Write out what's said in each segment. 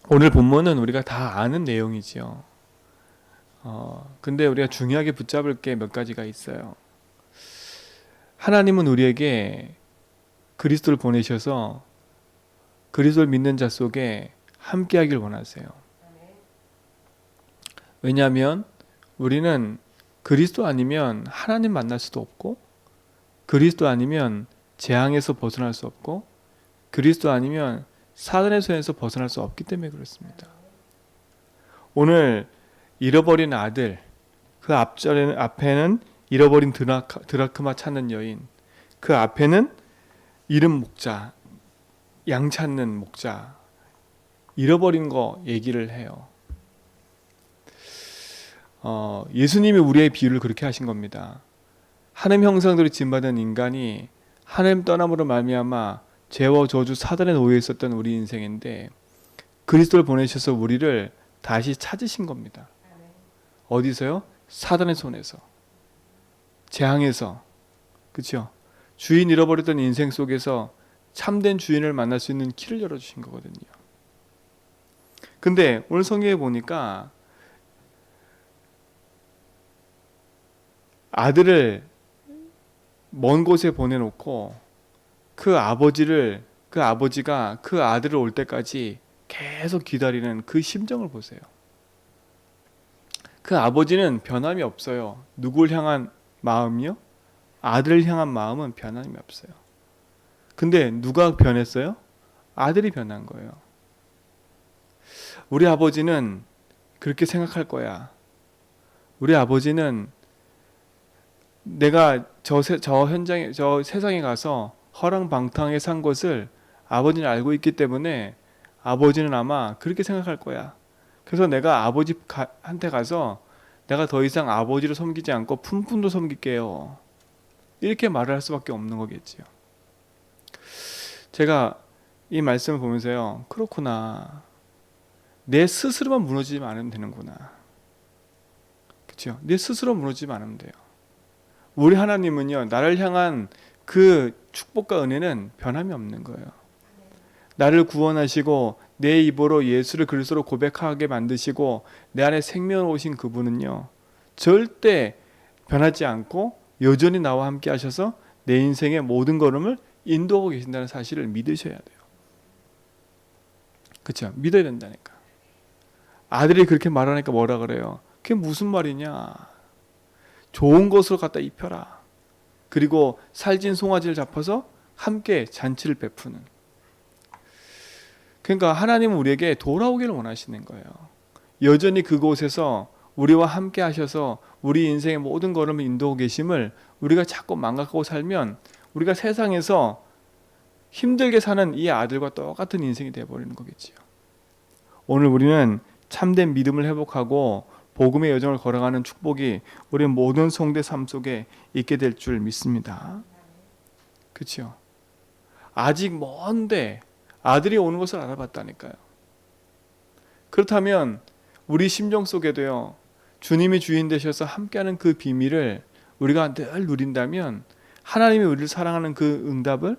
오늘 본문은 우리가 다 아는 내용이지요. 근데 우리가 중요하게 붙잡을 게 몇 가지가 있어요. 하나님은 우리에게 그리스도를 보내셔서 그리스도를 믿는 자 속에 함께하길 원하세요. 왜냐하면 우리는 그리스도 아니면 하나님 만날 수도 없고, 그리스도 아니면 재앙에서 벗어날 수 없고, 그리스도 아니면 사단의 손에서 벗어날 수 없기 때문에 그렇습니다. 오늘 잃어버린 아들, 그 앞에는 잃어버린 드라크마 찾는 여인, 그 앞에는 잃은 목자, 양 찾는 목자, 잃어버린 거 얘기를 해요. 예수님이 우리의 비유를 그렇게 하신 겁니다. 하나님 형상대로 지음받은 인간이 하나님 떠남으로 말미암아 죄와 저주 사단의 노예에 있었던 우리 인생인데, 그리스도를 보내셔서 우리를 다시 찾으신 겁니다. 어디서요? 사단의 손에서, 재앙에서. 그렇죠? 주인 잃어버렸던 인생 속에서 참된 주인을 만날 수 있는 길을 열어주신 거거든요. 근데 오늘 성경에 보니까 아들을 먼 곳에 보내놓고 그 아버지가 그 아들을 올 때까지 계속 기다리는 그 심정을 보세요. 그 아버지는 변함이 없어요. 누굴 향한 마음이요? 아들을 향한 마음은 변함이 없어요. 근데 누가 변했어요? 아들이 변한 거예요. 우리 아버지는 그렇게 생각할 거야. 우리 아버지는 내가 저 세상에 가서 허랑방탕하게 산 것을 아버지는 알고 있기 때문에 아버지는 아마 그렇게 생각할 거야. 그래서 내가 아버지한테 가서 내가 더 이상 아버지를 섬기지 않고 품품도 섬길게요. 이렇게 말을 할 수밖에 없는 거겠지요. 제가 이 말씀을 보면서요, 그렇구나. 내 스스로만 무너지지 않으면 되는구나. 그렇죠? 내 스스로 무너지지 않으면 돼요. 우리 하나님은요, 나를 향한 그 축복과 은혜는 변함이 없는 거예요. 나를 구원하시고 내 입으로 예수를 그리스도로 고백하게 만드시고 내 안에 생명을 오신 그분은요, 절대 변하지 않고 여전히 나와 함께 하셔서 내 인생의 모든 걸음을 인도하고 계신다는 사실을 믿으셔야 돼요. 그렇죠? 믿어야 된다니까. 아들이 그렇게 말하니까 뭐라 그래요? 그게 무슨 말이냐? 좋은 것으로 갖다 입혀라. 그리고 살찐 송아지를 잡아서 함께 잔치를 베푸는. 그러니까 하나님은 우리에게 돌아오기를 원하시는 거예요. 여전히 그곳에서 우리와 함께 하셔서 우리 인생의 모든 걸음을 인도하고 계심을 우리가 자꾸 망각하고 살면 우리가 세상에서 힘들게 사는 이 아들과 똑같은 인생이 되어버리는 거겠지요. 오늘 우리는 참된 믿음을 회복하고 복음의 여정을 걸어가는 축복이 우리 모든 성도의 삶 속에 있게 될 줄 믿습니다. 그렇죠? 아직 먼데 아들이 오는 것을 알아봤다니까요. 그렇다면 우리 심정 속에도요, 주님이 주인 되셔서 함께하는 그 비밀을 우리가 늘 누린다면 하나님이 우리를 사랑하는 그 응답을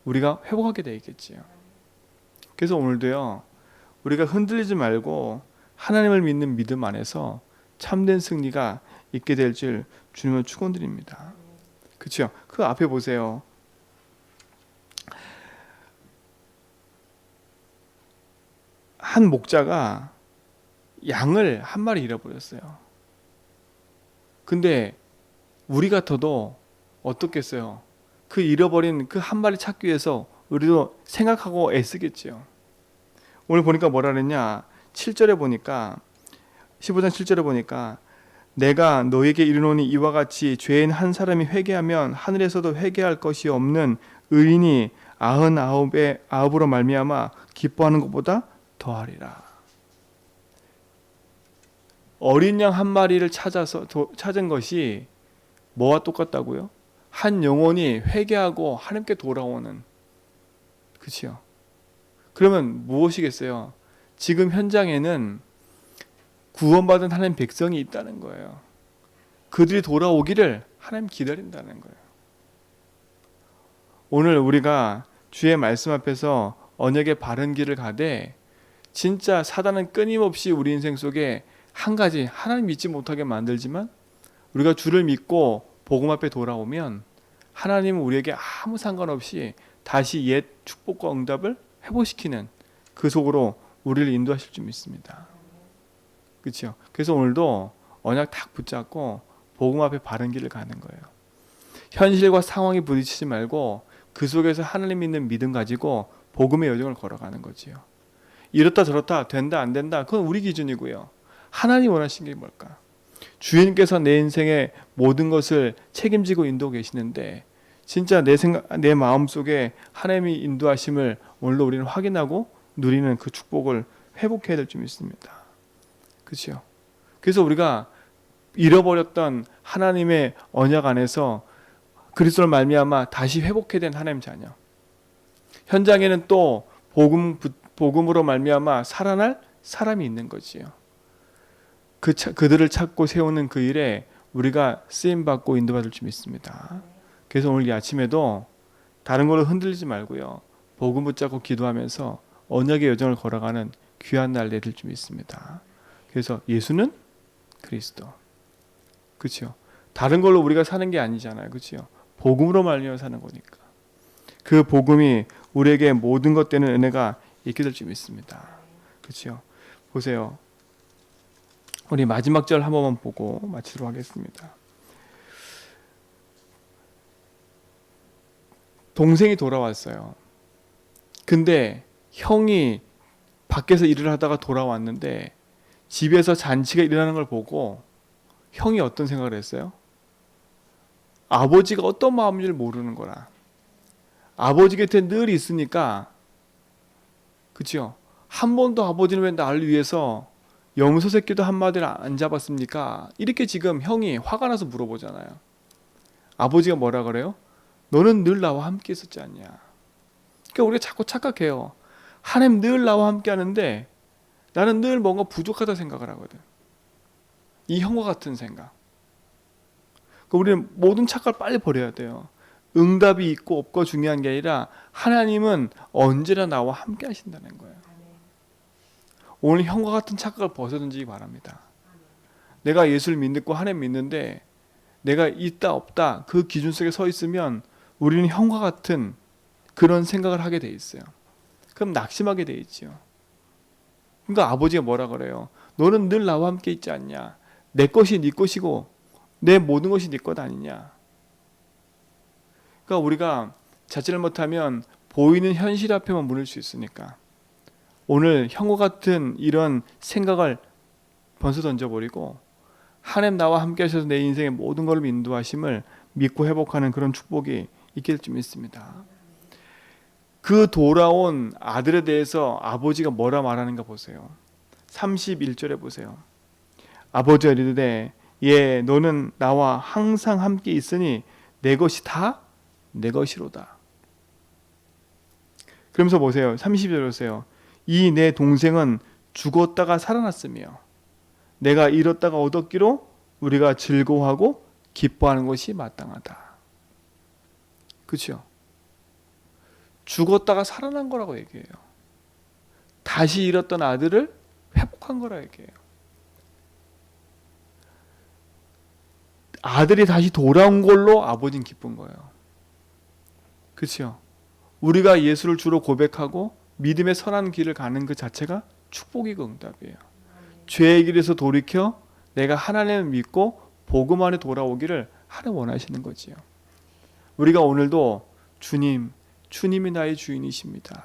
우리가 회복하게 되겠지요. 그래서 오늘도요, 우리가 흔들리지 말고 하나님을 믿는 믿음 안에서 참된 승리가 있게 될 줄 주님을 축원드립니다. 그렇죠? 그 앞에 보세요. 한 목자가 양을 한 마리 잃어버렸어요. 근데 우리 같아도 어떻겠어요? 그 잃어버린 그 한 마리 찾기 위해서 우리도 생각하고 애쓰겠지요. 오늘 보니까 뭐라 그랬냐? 7절에 보니까 15장 7절에 보니까 내가 너에게 이르노니 이와 같이 죄인 한 사람이 회개하면 하늘에서도 회개할 것이 없는 의인이 99으로 말미암아 기뻐하는 것보다 더하리라. 어린 양 한 마리를 찾은 것이 뭐와 똑같다고요? 한 영혼이 회개하고 하나님께 돌아오는. 그렇죠? 그러면 무엇이겠어요? 지금 현장에는 구원받은 하나님 백성이 있다는 거예요. 그들이 돌아오기를 하나님 기다린다는 거예요. 오늘 우리가 주의 말씀 앞에서 언약의 바른 길을 가되 진짜 사단은 끊임없이 우리 인생 속에 한 가지 하나님 믿지 못하게 만들지만 우리가 주를 믿고 복음 앞에 돌아오면 하나님은 우리에게 아무 상관없이 다시 옛 축복과 응답을 회복시키는 그 속으로 우리를 인도하실 줄 믿습니다. 그렇죠? 그래서 오늘도 언약 탁 붙잡고 복음 앞에 바른 길을 가는 거예요. 현실과 상황이 부딪히지 말고 그 속에서 하나님 믿는 믿음 가지고 복음의 여정을 걸어가는 거지요. 이렇다 저렇다 된다 안 된다 그건 우리 기준이고요. 하나님 원하시는 게 뭘까? 주인께서 내 인생의 모든 것을 책임지고 인도하고 계시는데 진짜 내 마음속에 하나님이 인도하심을 오늘도 우리는 확인하고 누리는 그 축복을 회복해야 될 줄 믿습니다. 그렇죠? 그래서 우리가 잃어버렸던 하나님의 언약 안에서 그리스도를 말미암아 다시 회복해야 된 하나님 자녀. 현장에는 또 복음으로 말미암아 살아날 사람이 있는 거지요. 그들을 찾고 세우는 그 일에 우리가 쓰임 받고 인도받을 줄 믿습니다. 그래서 오늘 이 아침에도 다른 걸로 흔들리지 말고요. 복음 붙잡고 기도하면서 언약의 여정을 걸어가는 귀한 날 될 줄 믿습니다. 그래서 예수는 그리스도. 그렇죠? 다른 걸로 우리가 사는 게 아니잖아요. 그렇죠? 복음으로 말미암아 사는 거니까. 그 복음이 우리에게 모든 것 되는 은혜가 있게 될 줄 믿습니다. 그렇죠? 보세요. 우리 마지막 절 한 번만 보고 마치도록 하겠습니다. 동생이 돌아왔어요. 근데 형이 밖에서 일을 하다가 돌아왔는데 집에서 잔치가 일어나는 걸 보고 형이 어떤 생각을 했어요? 아버지가 어떤 마음인지를 모르는 거라. 아버지 곁에 늘 있으니까, 그렇죠? 한 번도 아버지는 왜 나를 위해서 염소 새끼도 한마디를 안 잡았습니까? 이렇게 지금 형이 화가 나서 물어보잖아요. 아버지가 뭐라 그래요? 너는 늘 나와 함께 있었지 않냐? 그러니까 우리가 자꾸 착각해요. 하나님 늘 나와 함께 하는데 나는 늘 뭔가 부족하다 생각을 하거든. 이 형과 같은 생각. 그러니까 우리는 모든 착각을 빨리 버려야 돼요. 응답이 있고 없고 중요한 게 아니라 하나님은 언제나 나와 함께 하신다는 거예요. 오늘 형과 같은 착각을 벗어던지기 바랍니다. 내가 예수를 믿고 하나님 믿는데 내가 있다 없다 그 기준 속에 서 있으면 우리는 형과 같은 그런 생각을 하게 돼 있어요. 그럼 낙심하게 돼 있죠. 그러니까 아버지가 뭐라 그래요? 너는 늘 나와 함께 있지 않냐? 내 것이 네 것이고 내 모든 것이 네 것 아니냐? 그러니까 우리가 자제를 못하면 보이는 현실 앞에만 무너질 수 있으니까 오늘 형과 같은 이런 생각을 번서 던져버리고 하나님 나와 함께 하셔서 내 인생의 모든 것을 인도하심을 믿고 회복하는 그런 축복이 있게 될 줄 믿습니다. 그 돌아온 아들에 대해서 아버지가 뭐라 말하는가 보세요. 31절에 보세요. 아버지가 이르되 예 너는 나와 항상 함께 있으니 내 것이 다 내 것이로다. 그러면서 보세요. 30절 보세요. 이 내 동생은 죽었다가 살아났으며 내가 잃었다가 얻었기로 우리가 즐거워하고 기뻐하는 것이 마땅하다. 그렇죠? 죽었다가 살아난 거라고 얘기해요. 다시 잃었던 아들을 회복한 거라고 얘기해요. 아들이 다시 돌아온 걸로 아버지는 기쁜 거예요. 그렇죠? 우리가 예수를 주로 고백하고 믿음의 선한 길을 가는 그 자체가 축복이고 응답이에요. 죄의 길에서 돌이켜 내가 하나님을 믿고 복음 안에 돌아오기를 하나님 원하시는 거지요. 우리가 오늘도 주님이 나의 주인이십니다.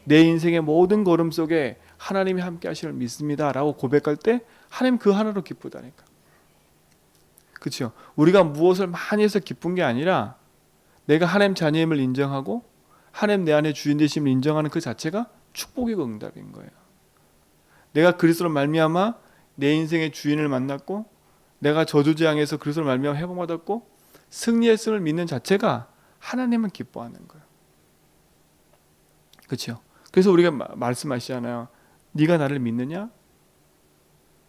내 인생의 모든 걸음 속에 하나님이 함께 하시는 믿습니다 라고 고백할 때 하나님 그 하나로 기쁘다니까. 그렇죠? 우리가 무엇을 많이 해서 기쁜 게 아니라 내가 하나님 자녀임을 인정하고 하나님 내 안에 주인 되심을 인정하는 그 자체가 축복이고 응답인 거예요. 내가 그리스도로 말미암아 내 인생의 주인을 만났고 내가 저주재앙에서 그리스도로 말미암아 회복받았고 승리했음을 믿는 자체가 하나님은 기뻐하는 거예요. 그렇죠? 그래서 우리가 말씀하시잖아요. 네가 나를 믿느냐?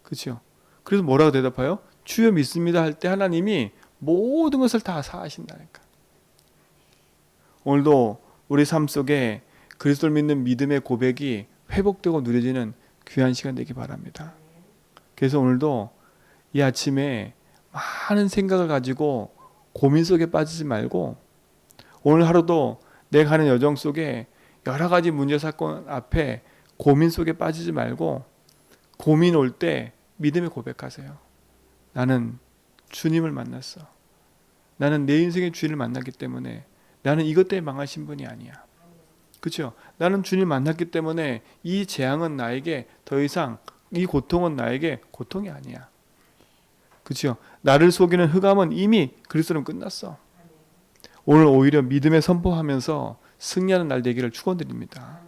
그렇죠? 그래서 뭐라고 대답해요? 주여 믿습니다 할 때 하나님이 모든 것을 다 사하신다니까. 오늘도 우리 삶 속에 그리스도를 믿는 믿음의 고백이 회복되고 누려지는 귀한 시간 되기 바랍니다. 그래서 오늘도 이 아침에 많은 생각을 가지고 고민 속에 빠지지 말고 오늘 하루도 내가 가는 여정 속에 여러 가지 문제 사건 앞에 고민 속에 빠지지 말고 고민 올 때 믿음의 고백하세요. 나는 주님을 만났어. 나는 내 인생의 주인을 만났기 때문에 나는 이것 때문에 망하신 분이 아니야. 그렇죠? 나는 주님 만났기 때문에 이 재앙은 나에게 더 이상 이 고통은 나에게 고통이 아니야. 그렇죠? 나를 속이는 흑암은 이미 그리스도는 끝났어. 오늘 오히려 믿음에 선포하면서 승리하는 날 되기를 축원드립니다.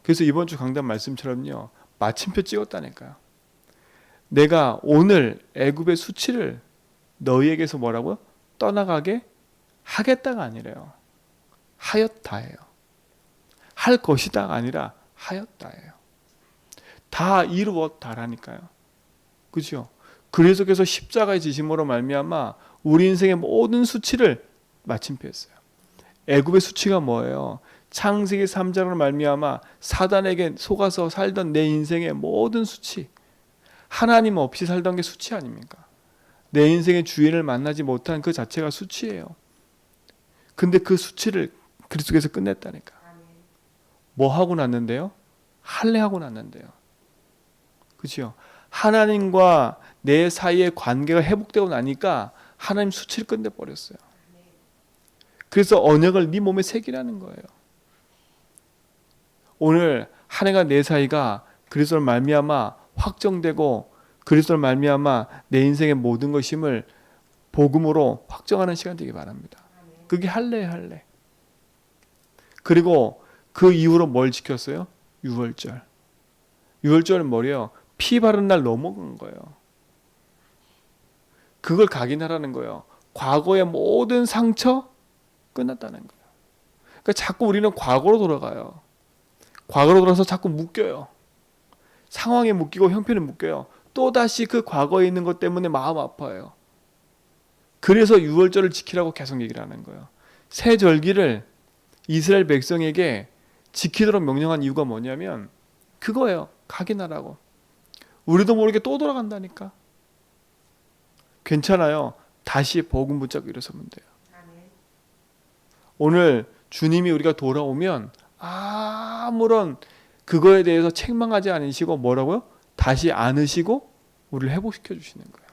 그래서 이번 주 강단 말씀처럼요. 마침표 찍었다니까요. 내가 오늘 애굽의 수치를 너희에게서 뭐라고요? 떠나가게 하겠다가 아니래요. 하였다예요. 할 것이다가 아니라 하였다예요. 다 이루었다라니까요. 그렇죠? 그리스도께서 십자가의 지심으로 말미암아 우리 인생의 모든 수치를 마침표했어요. 애굽의 수치가 뭐예요? 창세기 3장으로 말미암아 사단에게 속아서 살던 내 인생의 모든 수치, 하나님 없이 살던 게 수치 아닙니까? 내 인생의 주인을 만나지 못한 그 자체가 수치예요. 근데 그 수치를 그리스도께서 끝냈다니까. 뭐 하고 났는데요? 할례하고 났는데요. 그렇죠? 하나님과 내 사이의 관계가 회복되고 나니까 하나님 수치를 끝내버렸어요. 그래서 언약을 네 몸에 새기라는 거예요. 오늘 한 해가 내 사이가 그리스도를 말미암아 확정되고 그리스도를 말미암아 내 인생의 모든 것임을 복음으로 확정하는 시간 되기 바랍니다. 그게 할례예요, 할례. 그리고 그 이후로 뭘 지켰어요? 유월절. 유월절은 뭐래요? 피 바른 날 넘어간 거예요. 그걸 각인하라는 거예요. 과거의 모든 상처 끝났다는 거예요. 그러니까 자꾸 우리는 과거로 돌아가요. 과거로 돌아서 자꾸 묶여요. 상황에 묶이고 형편에 묶여요. 또다시 그 과거에 있는 것 때문에 마음 아파요. 그래서 유월절을 지키라고 계속 얘기를 하는 거예요. 새 절기를 이스라엘 백성에게 지키도록 명령한 이유가 뭐냐면 그거예요. 각인하라고. 우리도 모르게 또 돌아간다니까. 괜찮아요. 다시 복음 붙잡고 일어서면 돼요. 오늘 주님이 우리가 돌아오면 아무런 그거에 대해서 책망하지 않으시고 뭐라고요? 다시 안으시고 우리를 회복시켜 주시는 거예요.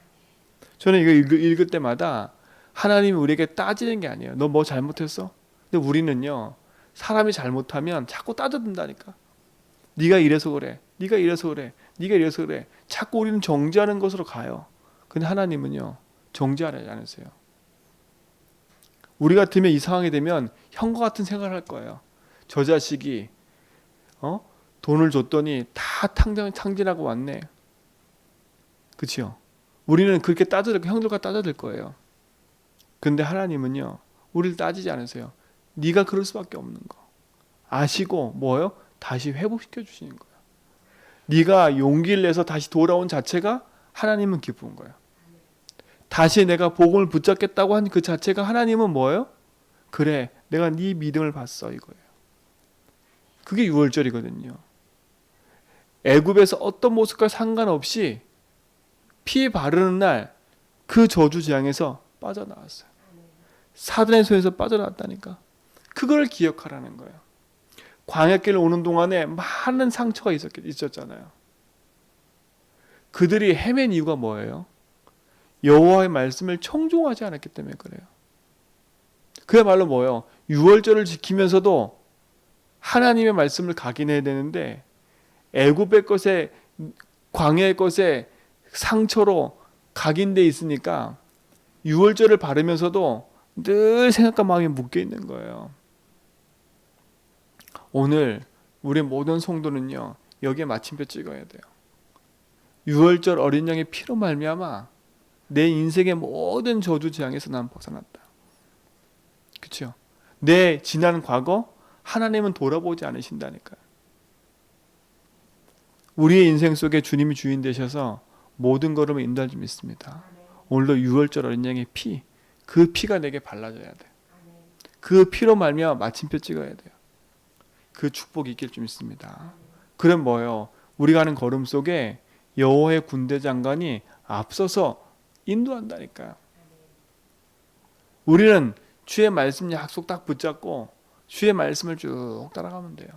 저는 이거 읽을 때마다 하나님이 우리에게 따지는 게 아니에요. 너 뭐 잘못했어? 근데 우리는요. 사람이 잘못하면 자꾸 따져든다니까. 네가 이래서 그래. 네가 이래서 그래. 네가 이래서 그래. 자꾸 우리는 정죄하는 것으로 가요. 근데 하나님은요. 정죄하지 않으세요. 우리 같으면 이 상황이 되면 형과 같은 생각을 할 거예요. 저 자식이 돈을 줬더니 다 탕진하고 왔네. 그렇죠? 우리는 그렇게 따져들 형들과 따져들 거예요. 근데 하나님은요. 우리를 따지지 않으세요. 네가 그럴 수밖에 없는 거. 아시고 뭐예요? 다시 회복시켜 주시는 거예요. 네가 용기를 내서 다시 돌아온 자체가 하나님은 기쁜 거예요. 다시 내가 복음을 붙잡겠다고 한 그 자체가 하나님은 뭐예요? 그래, 내가 네 믿음을 봤어 이거예요. 그게 유월절이거든요. 애굽에서 어떤 모습과 상관없이 피 바르는 날 그 저주 재앙에서 빠져나왔어요. 사단의 손에서 빠져나왔다니까. 그걸 기억하라는 거예요. 광야길을 오는 동안에 많은 상처가 있었잖아요. 그들이 헤맨 이유가 뭐예요? 여호와의 말씀을 청종하지 않았기 때문에 그래요. 그야말로 뭐예요? 유월절을 지키면서도 하나님의 말씀을 각인해야 되는데 애굽의 것에 광야의 것에 상처로 각인돼 있으니까 유월절을 바르면서도 늘 생각과 마음이 묶여 있는 거예요. 오늘 우리 모든 성도는요. 여기에 마침표 찍어야 돼요. 유월절 어린 양의 피로 말미암아 내 인생의 모든 저주 재앙에서 난 벗어났다. 그렇죠? 내 지난 과거 하나님은 돌아보지 않으신다니까요. 우리의 인생 속에 주님이 주인 되셔서 모든 걸음을 인도할 줄 믿습니다. 오늘도 유월절 어린 양의 피, 그 피가 내게 발라져야 돼. 그 피로 말미암아 마침표 찍어야 돼요. 그 축복이 있길 줄 믿습니다. 그럼 뭐예요? 우리가 하는 걸음 속에 여호와의 군대 장관이 앞서서 인도한다니까요. 우리는 주의 말씀 약속 딱 붙잡고 주의 말씀을 쭉 따라가면 돼요.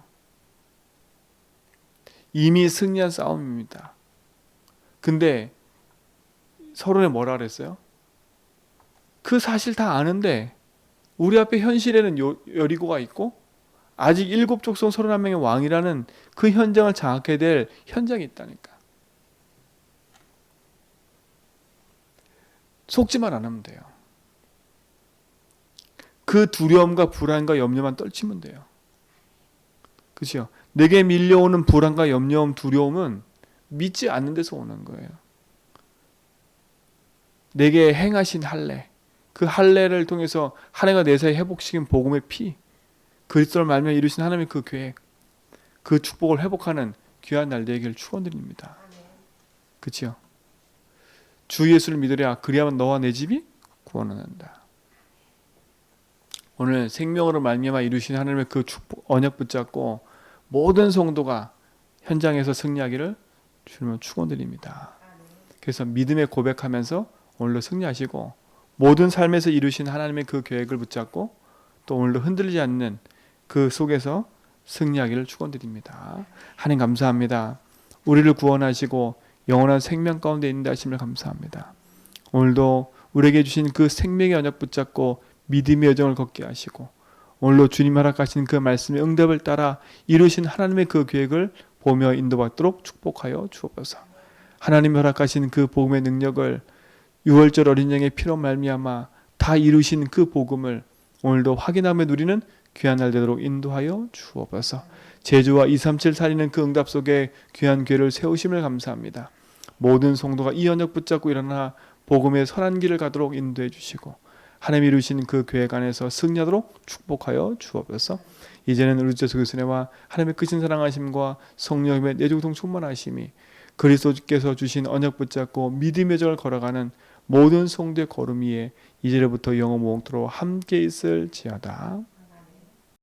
이미 승리한 싸움입니다. 근데 서론에 뭐라 그랬어요? 그 사실 다 아는데 우리 앞에 현실에는 여리고가 있고 아직 7족속 31명의 왕이라는 그 현장을 장악해야 될 현장이 있다니까. 속지만 않으면 돼요. 그 두려움과 불안과 염려만 떨치면 돼요. 그렇죠? 내게 밀려오는 불안과 염려움, 두려움은 믿지 않는 데서 오는 거예요. 내게 행하신 할례, 그 할례를 통해서 하나님과 내 사이 회복시킨 복음의 피, 그리스도를 말며 이루신 하나님의 그 계획, 그 축복을 회복하는 귀한 날 되기를 축원드립니다. 그렇죠? 주 예수를 믿으랴 그리하면 너와 내 집이 구원을 한다. 오늘 생명으로 말미암아 이루신 하나님의 그 축복, 언약 붙잡고 모든 성도가 현장에서 승리하기를 주님을 축원드립니다. 그래서 믿음의 고백하면서 오늘도 승리하시고 모든 삶에서 이루신 하나님의 그 계획을 붙잡고 또 오늘도 흔들리지 않는 그 속에서 승리하기를 축원드립니다. 하나님 감사합니다. 우리를 구원하시고 영원한 생명 가운데 있는 하심을 감사합니다. 오늘도 우리에게 주신 그 생명의 언약 붙잡고 믿음의 여정을 걷게 하시고 오늘도 주님 허락하신 그 말씀의 응답을 따라 이루신 하나님의 그 계획을 보며 인도받도록 축복하여 주옵소서. 하나님 허락하신 그 복음의 능력을 6월절 어린 양의 피로 말미암아 다 이루신 그 복음을 오늘도 확인하며 누리는 귀한 날 되도록 인도하여 주옵소서. 제주와 237 살리는 그 응답 속에 귀한 교회를 세우심을 감사합니다. 모든 성도가 이 언약 붙잡고 일어나 복음의 선한 길을 가도록 인도해 주시고 하나님이 이루신 그 계획 안에서 승리하도록 축복하여 주옵소서. 이제는 우리 주 예수 그리스도와 하나님의 크신 사랑하심과 성령의 내중통 충만하심이 그리스도께서 주신 언약 붙잡고 믿음의 절을 걸어가는 모든 성도의 걸음 위에 이제부터 영원 무궁토록 함께 있을지어다.